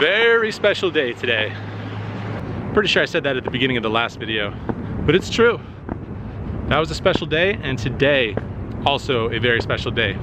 Very special day today. Pretty sure I said that at the beginning of the last video, but it's true. That was a special day, and today also a very special day.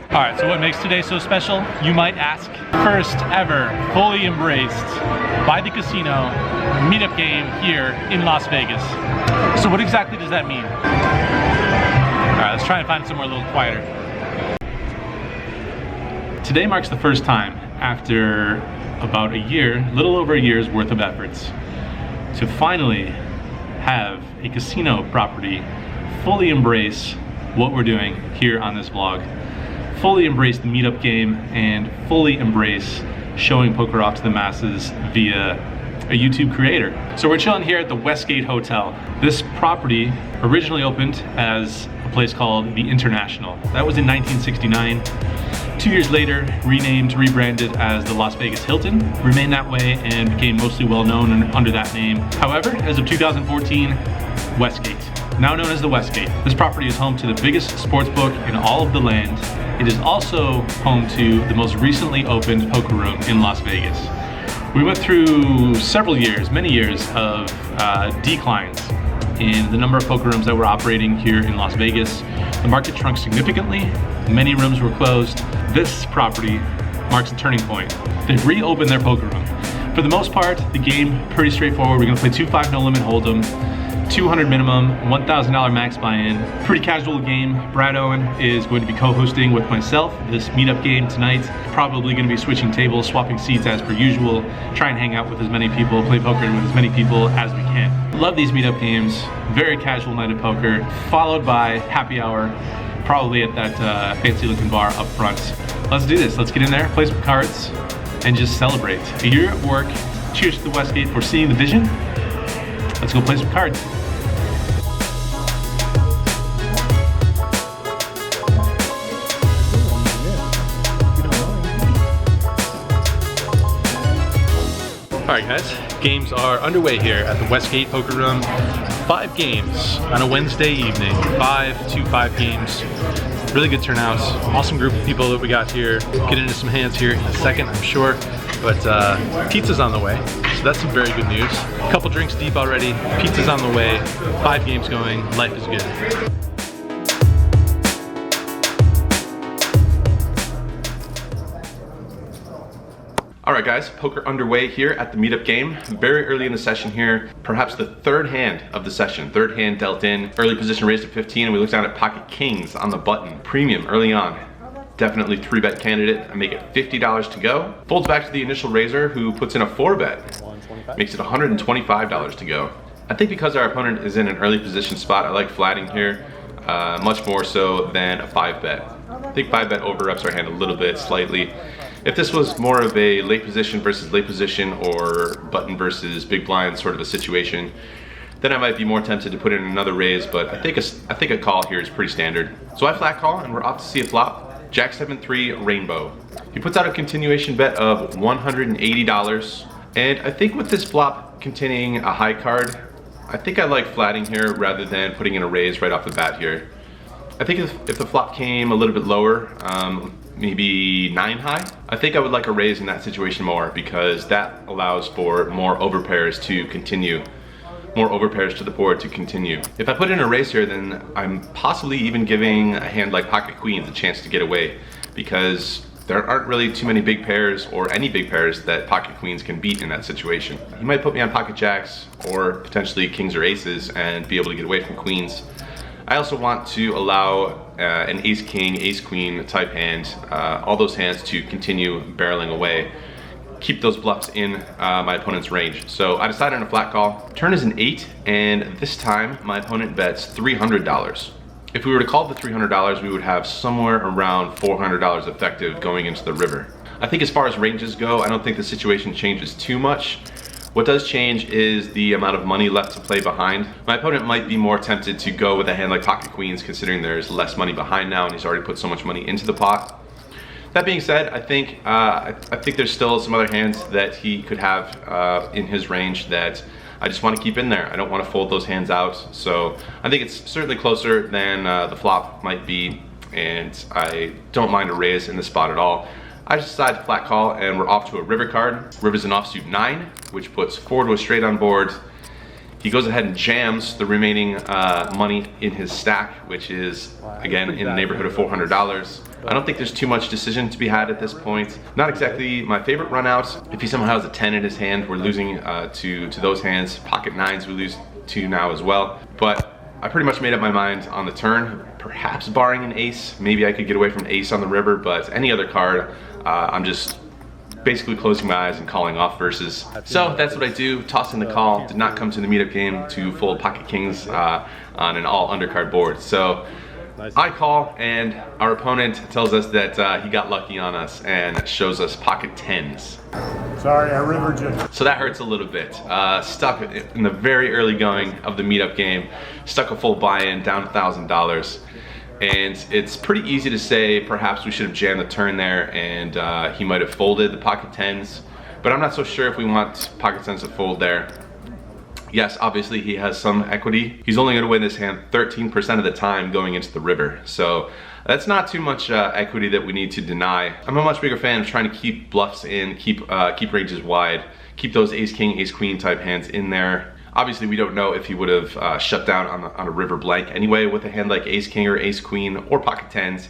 Alright, so what makes today so special, you might ask? First ever, fully embraced by the casino, meetup game here in Las Vegas. So what exactly does that mean? Alright, let's try and find somewhere a little quieter. Today marks the first time after about a year, little over a year's worth of efforts, to finally have a casino property fully embrace what we're doing here on this vlog. Fully embrace the meetup game and fully embrace showing poker off to the masses via a YouTube creator. So we're chilling here at the Westgate Hotel. This property originally opened as a place called the International. That was in 1969. 2 years later, renamed, rebranded as the Las Vegas Hilton, remained that way and became mostly well known under that name. However, as of 2014, Westgate, now known as the Westgate. This property is home to the biggest sports book in all of the land. It is also home to the most recently opened poker room in Las Vegas. We went through several years, many years of declines in the number of poker rooms that were operating here in Las Vegas. The market shrunk significantly. Many rooms were closed. This property marks a turning point. They've reopened their poker room. For the most part, the game pretty straightforward. We're gonna play 2-5 no limit hold'em, 200 minimum, $1,000 max buy-in. Pretty casual game. Brad Owen is going to be co-hosting with myself this meetup game tonight. Probably going to be switching tables, swapping seats as per usual. Try and hang out with as many people, play poker with as many people as we can. Love these meetup games. Very casual night of poker, followed by happy hour, probably at that fancy looking bar up front. Let's do this. Let's get in there, play some cards, and just celebrate. A year at work. Cheers to the Westgate for seeing the vision. Let's go play some cards. Alright guys, games are underway here at the Westgate Poker Room. 5 games on a Wednesday evening. 5 2-5 games. Really good turnout. Awesome group of people that we got here. Get into some hands here in a second, I'm sure. But pizza's on the way, so that's some very good news. A couple drinks deep already. Pizza's on the way. 5 games going. Life is good. Alright guys, poker underway here at the meetup game. Very early in the session here, perhaps the third hand of the session. Third hand dealt in, early position raised at 15, and we look down at pocket kings on the button. Premium early on. Definitely 3-bet candidate. I make it $50 to go. Folds back to the initial raiser who puts in a 4-bet. Makes it $125 to go. I think because our opponent is in an early position spot, I like flatting here much more so than a 5-bet. I think 5-bet over-reps our hand a little bit, slightly. If this was more of a late position versus late position or button versus big blind sort of a situation, then I might be more tempted to put in another raise, but I think a call here is pretty standard. So I flat call and we're off to see a flop. Jack 7-3 rainbow. He puts out a continuation bet of $180, and I think with this flop containing a high card, I think I like flatting here rather than putting in a raise right off the bat here. I think if the flop came a little bit lower, maybe 9 high, I think I would like a raise in that situation more, because that allows for more overpairs to continue more overpairs to the board to continue. If I put in a raise here, then I'm possibly even giving a hand like pocket queens a chance to get away, because there aren't really too many big pairs or any big pairs that pocket queens can beat in that situation. He might put me on pocket jacks or potentially kings or aces and be able to get away from queens. I also want to allow an ace king, ace queen type hand, all those hands to continue barreling away, keep those bluffs in my opponent's range. So I decided on a flat call. Turn is an 8, and this time my opponent bets $300. If we were to call the $300, we would have somewhere around $400 effective going into the river. I think as far as ranges go, I don't think the situation changes too much. What does change is the amount of money left to play behind. My opponent might be more tempted to go with a hand like pocket queens, considering there's less money behind now and he's already put so much money into the pot. That being said, I think there's still some other hands that he could have in his range that I just want to keep in there. I don't want to fold those hands out. So I think it's certainly closer than the flop might be, and I don't mind a raise in this spot at all. I just decided to flat call, and we're off to a river card. River's an offsuit 9, which puts 4 to a straight on board. He goes ahead and jams the remaining money in his stack, which is, again, in the neighborhood of $400. I don't think there's too much decision to be had at this point. Not exactly my favorite run out. If he somehow has a 10 in his hand, we're losing to those hands. Pocket 9s we lose to now as well. But I pretty much made up my mind on the turn. Perhaps barring an ace, maybe I could get away from ace on the river, but any other card, I'm just basically closing my eyes and calling off versus. So that's what I do, tossing the call. Did not come to the meetup game to fold pocket kings on an all undercard board. So I call, and our opponent tells us that he got lucky on us and shows us pocket 10s. Sorry, I rivered you. So that hurts a little bit. Stuck in the very early going of the meetup game, stuck a full buy-in, down $1,000. And it's pretty easy to say perhaps we should have jammed the turn there, and he might have folded the pocket 10s, but I'm not so sure if we want pocket 10s to fold there. Yes, obviously he has some equity. He's only gonna win this hand 13% of the time going into the river. So that's not too much equity that we need to deny. I'm a much bigger fan of trying to keep bluffs in, keep ranges wide, keep those ace king, ace queen type hands in there. Obviously, we don't know if he would have shut down on a river blank anyway with a hand like ace king or ace queen or pocket 10s.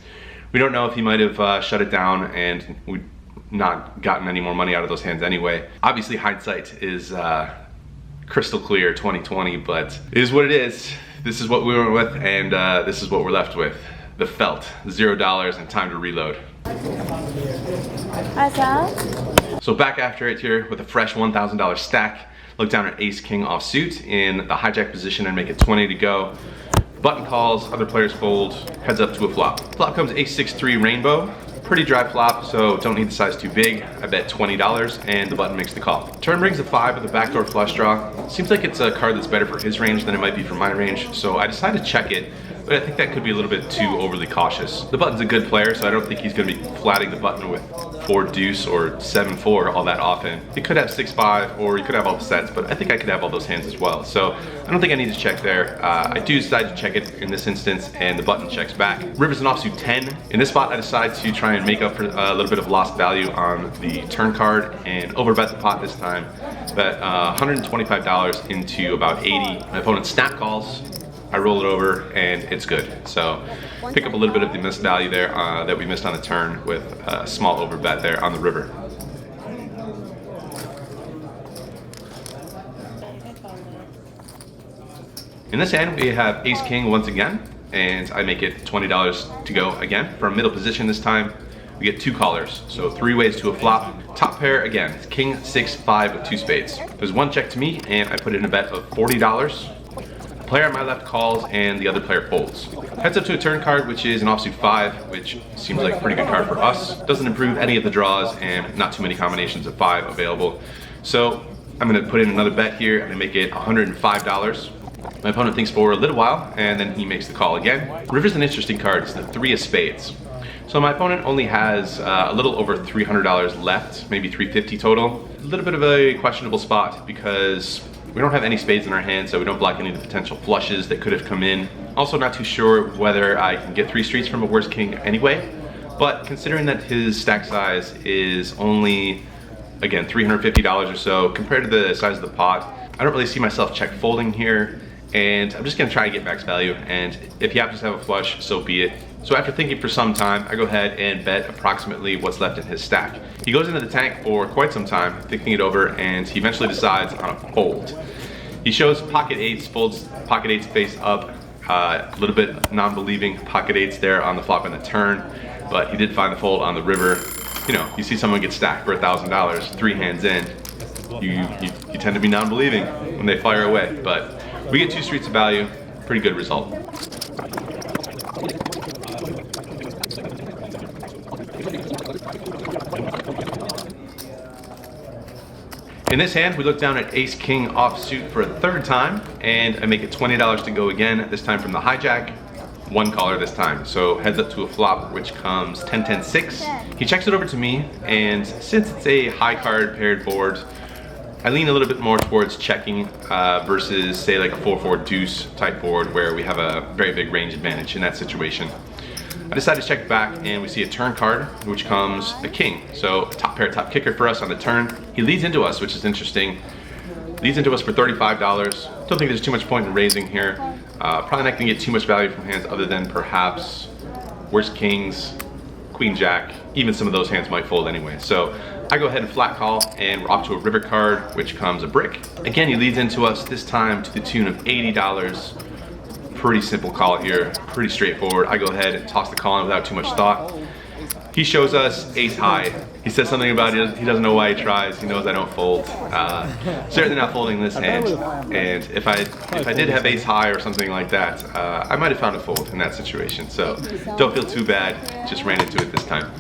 We don't know if he might have shut it down and we'd not gotten any more money out of those hands anyway. Obviously, hindsight is crystal clear 2020, but it is what it is. This is what we went with, and this is what we're left with. The felt, $0 and time to reload. So back after it here with a fresh $1,000 stack. Look down at ace king offsuit in the hijack position and make it 20 to go. Button calls, other players fold, heads up to a flop. Flop comes ace 6-3 rainbow. Pretty dry flop, so don't need the size too big. I bet $20 and the button makes the call. Turn brings a 5 with a backdoor flush draw. Seems like it's a card that's better for his range than it might be for my range, so I decided to check it, but I think that could be a little bit too overly cautious. The button's a good player, so I don't think he's gonna be flatting the button with 4 deuce or 7-4 all that often. He could have 6-5, or he could have all the sets, but I think I could have all those hands as well. So I don't think I need to check there. I do decide to check it in this instance, and the button checks back. River's an offsuit 10. In this spot, I decide to try and make up for a little bit of lost value on the turn card and overbet the pot this time. Bet $125 into about 80. My opponent snap calls. I roll it over and it's good. So pick up a little bit of the missed value there that we missed on the turn with a small overbet there on the river. In this hand we have ace king once again, and I make it $20 to go again. From middle position this time, we get 2 callers, so 3 ways to a flop. Top pair again, it's king 6-5 with 2 spades. There's 1 check to me, and I put in a bet of $40. Player on my left calls and the other player folds. Heads up to a turn card, which is an offsuit 5, which seems like a pretty good card for us. Doesn't improve any of the draws and not too many combinations of 5 available. So I'm gonna put in another bet here and I make it $105. My opponent thinks for a little while and then he makes the call again. River's an interesting card, it's the 3 of spades. So my opponent only has a little over $300 left, maybe $350 total. A little bit of a questionable spot because we don't have any spades in our hand, so we don't block any of the potential flushes that could have come in. Also not too sure whether I can get 3 streets from a worse king anyway, but considering that his stack size is only, again, $350 or so, compared to the size of the pot, I don't really see myself check folding here, and I'm just gonna try to get max value, and if he happens to have a flush, so be it. So after thinking for some time, I go ahead and bet approximately what's left in his stack. He goes into the tank for quite some time, thinking it over, and he eventually decides on a fold. He shows pocket eights, folds pocket eights face up, a little bit non-believing pocket eights there on the flop and the turn, but he did find the fold on the river. You know, you see someone get stacked for $1,000, 3 hands in, you tend to be non-believing when they fire away, but we get 2 streets of value, pretty good result. In this hand, we look down at ace king offsuit for a 3rd time, and I make it $20 to go again, this time from the hijack. 1 caller this time, so heads up to a flop, which comes 10-10-6. He checks it over to me, and since it's a high card paired board, I lean a little bit more towards checking versus say like a 4-4 deuce type board where we have a very big range advantage in that situation. I decided to check back, and we see a turn card, which comes a king. So a top pair, top kicker for us on the turn. He leads into us, which is interesting. Leads into us for $35. Don't think there's too much point in raising here. Probably not gonna get too much value from hands other than perhaps worst kings, queen jack. Even some of those hands might fold anyway. So I go ahead and flat call, and we're off to a river card, which comes a brick. Again, he leads into us, this time to the tune of $80. Pretty simple call here, pretty straightforward. I go ahead and toss the call in without too much thought. He shows us ace high. He says something about it, he doesn't know why he tries. He knows I don't fold. Certainly not folding this hand. And if I did have ace high or something like that, I might have found a fold in that situation. So don't feel too bad, just ran into it this time.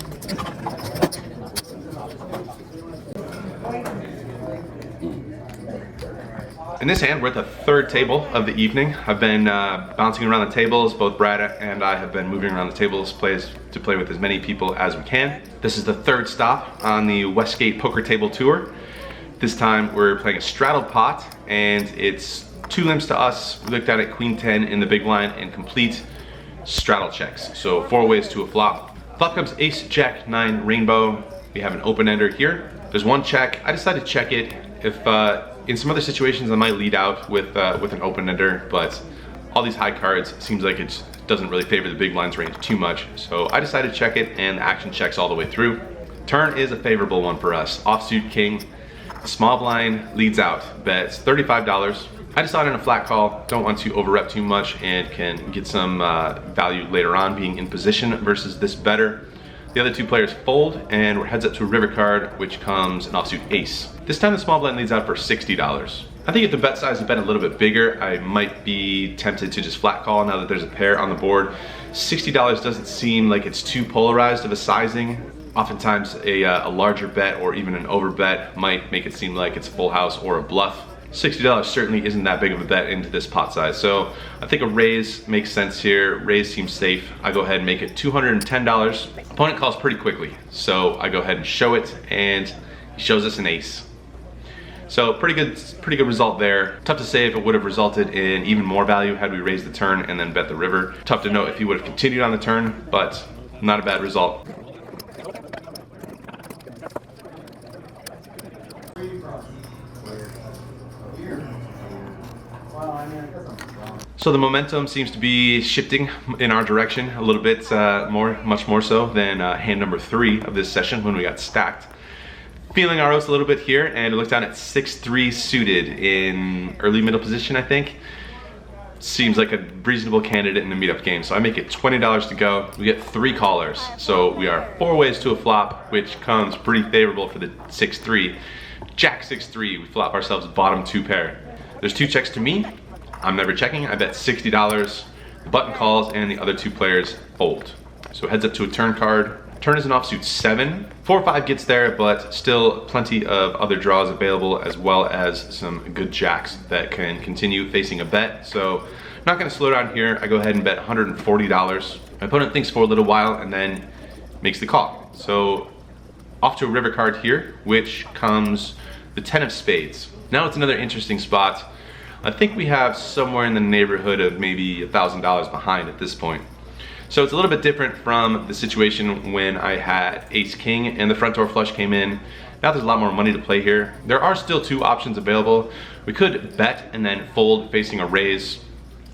In this hand, we're at the 3rd table of the evening. I've been bouncing around the tables. Both Brad and I have been moving around the tables to play with as many people as we can. This is the 3rd stop on the Westgate poker table tour. This time we're playing a straddled pot, and it's 2 limps to us. We looked at it queen 10 in the big blind and complete straddle checks. So 4 ways to a flop. Flop comes ace jack 9 rainbow. We have an open ender here. There's 1 check. I decided to check it. If in some other situations I might lead out with an open ender, but all these high cards seems like it doesn't really favor the big blind's range too much. So I decided to check it, and the action checks all the way through. Turn is a favorable one for us. Offsuit king, small blind leads out, bets $35. I decided on a flat call, don't want to over-rep too much and can get some value later on being in position versus this better. The other 2 players fold, and we're heads up to a river card, which comes an offsuit ace. This time the small blind leads out for $60. I think if the bet size had been a little bit bigger, I might be tempted to just flat call now that there's a pair on the board. $60 doesn't seem like it's too polarized of a sizing. Oftentimes a larger bet or even an over bet might make it seem like it's a full house or a bluff. $60 certainly isn't that big of a bet into this pot size. So I think a raise makes sense here. Raise seems safe. I go ahead and make it $210. Opponent calls pretty quickly. So I go ahead and show it, and he shows us an ace. So pretty good result there. Tough to say if it would have resulted in even more value had we raised the turn and then bet the river. Tough to know if he would have continued on the turn, but not a bad result. So the momentum seems to be shifting in our direction a little bit much more so than hand number 3 of this session when we got stacked. Feeling our oats a little bit here, and look down at 6-3 suited in early middle position, I think. Seems like a reasonable candidate in the meetup game. So I make it $20 to go. We get 3 callers. So we are 4 ways to a flop, which comes pretty favorable for the 6-3. Jack 6-3, we flop ourselves bottom 2 pair. There's 2 checks to me. I'm never checking. I bet $60. The button calls, and the other 2 players fold. So heads up to a turn card. Turn is an offsuit 7. 4-5 gets there, but still plenty of other draws available, as well as some good jacks that can continue facing a bet. So not gonna slow down here. I go ahead and bet $140. My opponent thinks for a little while and then makes the call. So off to a river card here, which comes the 10 of spades. Now it's another interesting spot. I think we have somewhere in the neighborhood of maybe $1,000 behind at this point. So it's a little bit different from the situation when I had ace king and the front door flush came in. Now there's a lot more money to play here. There are still 2 options available. We could bet and then fold facing a raise,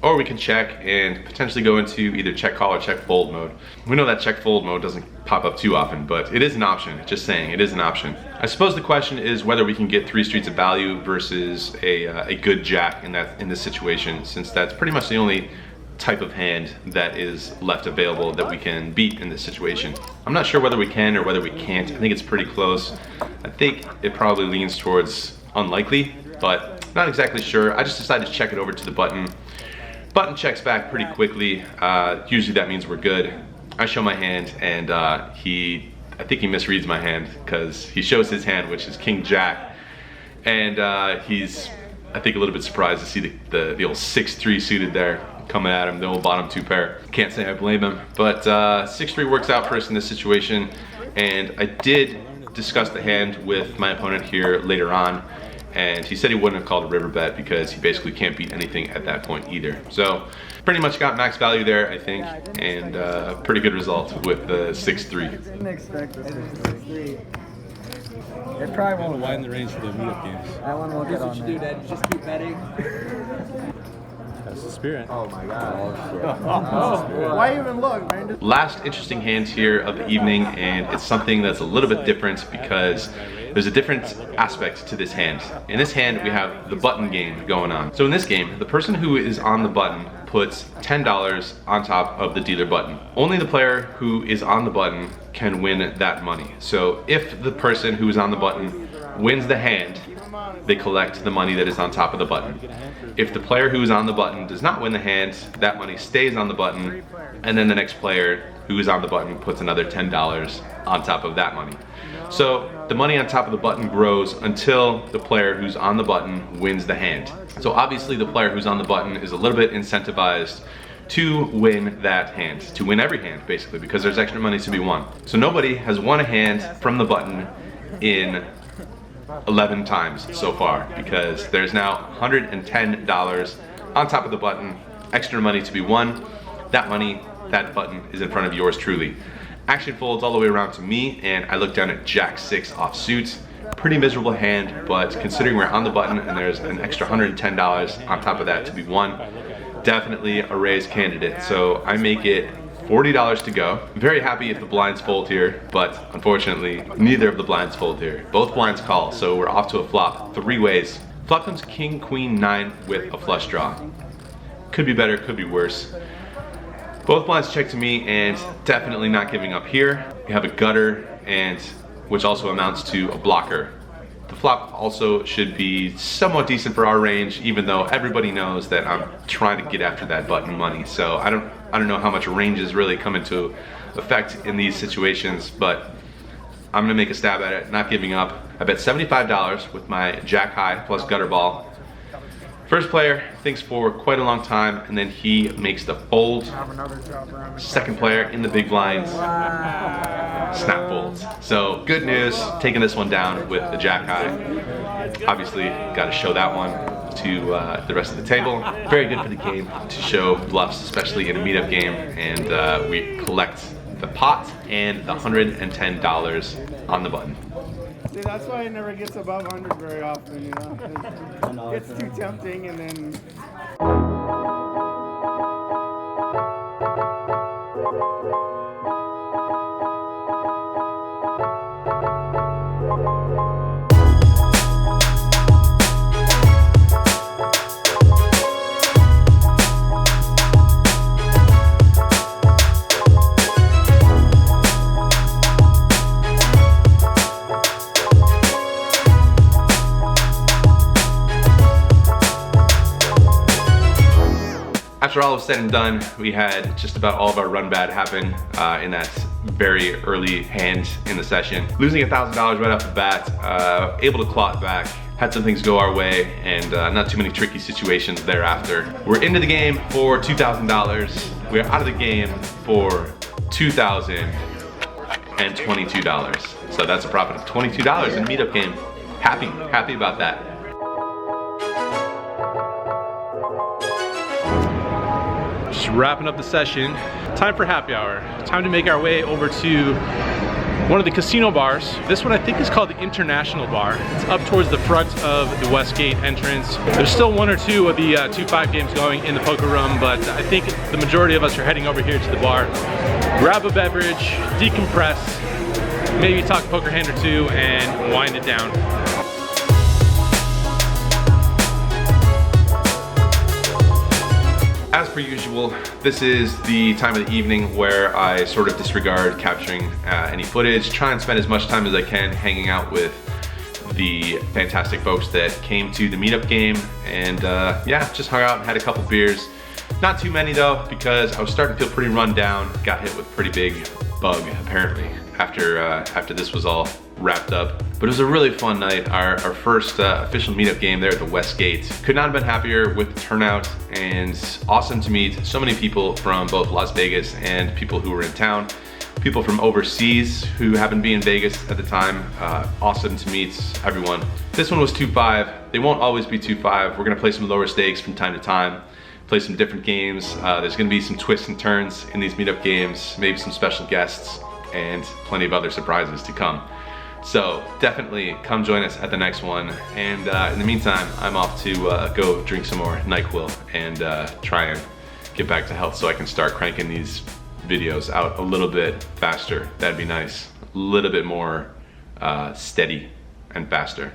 or we can check and potentially go into either check call or check fold mode. We know that check fold mode doesn't pop up too often, but it is an option. Just saying, it is an option. I suppose the question is whether we can get 3 streets of value versus a good jack in this situation, since that's pretty much the only type of hand that is left available that we can beat in this situation. I'm not sure whether we can or whether we can't. I think it's pretty close. I think it probably leans towards unlikely, but not exactly sure. I just decided to check it over to the button. Button checks back pretty quickly. Usually that means we're good. I show my hand, and I think he misreads my hand because he shows his hand, which is King Jack, and he's, I think, a little bit surprised to see the old 6-3 suited there coming at him, the old bottom 2 pair. Can't say I blame him, but 6-3 works out for us in this situation, and I did discuss the hand with my opponent here later on, and he said he wouldn't have called a river bet because he basically can't beat anything at that point either. So pretty much got max value there, I think, and pretty good result with the 6-3. Didn't expect the 6-3. It probably won't widen the range for the meetup games. That one will get on there. Do that. Just keep betting. That's the spirit. Oh my god. Why even look, man? Last interesting hand here of the evening, and it's something that's a little bit different because there's a different aspect to this hand. In this hand, we have the button game going on. So in this game, the person who is on the button puts $10 on top of the dealer button. Only the player who is on the button can win that money. So if the person who is on the button wins the hand, they collect the money that is on top of the button. If the player who is on the button does not win the hand, that money stays on the button, and then the next player who is on the button puts another $10 on top of that money. So the money on top of the button grows until the player who's on the button wins the hand. So obviously the player who's on the button is a little bit incentivized to win that hand, to win every hand basically, because there's extra money to be won. So nobody has won a hand from the button in 11 times so far, because there's now $110 on top of the button, extra money to be won. That money, that button is in front of yours truly. Action folds all the way around to me, and I look down at Jack 6 offsuit. Pretty miserable hand, but considering we're on the button and there's an extra $110 on top of that to be won, definitely a raise candidate. So I make it $40 to go. I'm very happy if the blinds fold here, but unfortunately, neither of the blinds fold here. Both blinds call, so we're off to a flop 3 ways. Flop comes King, Queen, 9 with a flush draw. Could be better, could be worse. Both blinds check to me, and definitely not giving up here. We have a gutter, and which also amounts to a blocker. The flop also should be somewhat decent for our range, even though everybody knows that I'm trying to get after that button money. So I don't know how much ranges really come into effect in these situations, but I'm gonna make a stab at it, not giving up. I bet $75 with my jack high plus gutter ball. First player thinks for quite a long time, and then he makes the fold. Second player in the big blinds, snap folds. So good news, taking this one down with the jack high. Obviously, got to show that one to the rest of the table. Very good for the game to show bluffs, especially in a meetup game, and we collect the pot and the $110 on the button. See, that's why it never gets above 100 very often, you know. It's too tempting, and then... After all was said and done, we had just about all of our run bad happen in that very early hand in the session. Losing $1,000 right off the bat, able to claw it back, had some things go our way, and not too many tricky situations thereafter. We're into the game for $2,000. We're out of the game for $2,022. So that's a profit of $22 in a meetup game. Happy about that. Just wrapping up the session. Time for happy hour. Time to make our way over to one of the casino bars. This one I think is called the International Bar. It's up towards the front of the Westgate entrance. There's still one or two of the 2-5 games going in the poker room, but I think the majority of us are heading over here to the bar. Grab a beverage, decompress, maybe talk poker hand or two, and wind it down. As per usual, this is the time of the evening where I sort of disregard capturing any footage, try and spend as much time as I can hanging out with the fantastic folks that came to the meetup game, and yeah, just hung out and had a couple beers. Not too many though, because I was starting to feel pretty run down, got hit with a pretty big bug apparently after this was all wrapped up. But it was a really fun night, our first official meetup game there at the Westgate. Could not have been happier with the turnout, and awesome to meet so many people from both Las Vegas and people who were in town, people from overseas who happened to be in Vegas at the time. Awesome to meet everyone. This one was 2-5. They won't always be 2-5. We're gonna play some lower stakes from time to time, play some different games. There's gonna be some twists and turns in these meetup games, maybe some special guests, and plenty of other surprises to come. So definitely come join us at the next one. And in the meantime, I'm off to go drink some more NyQuil and try and get back to health so I can start cranking these videos out a little bit faster. That'd be nice. A little bit more steady and faster.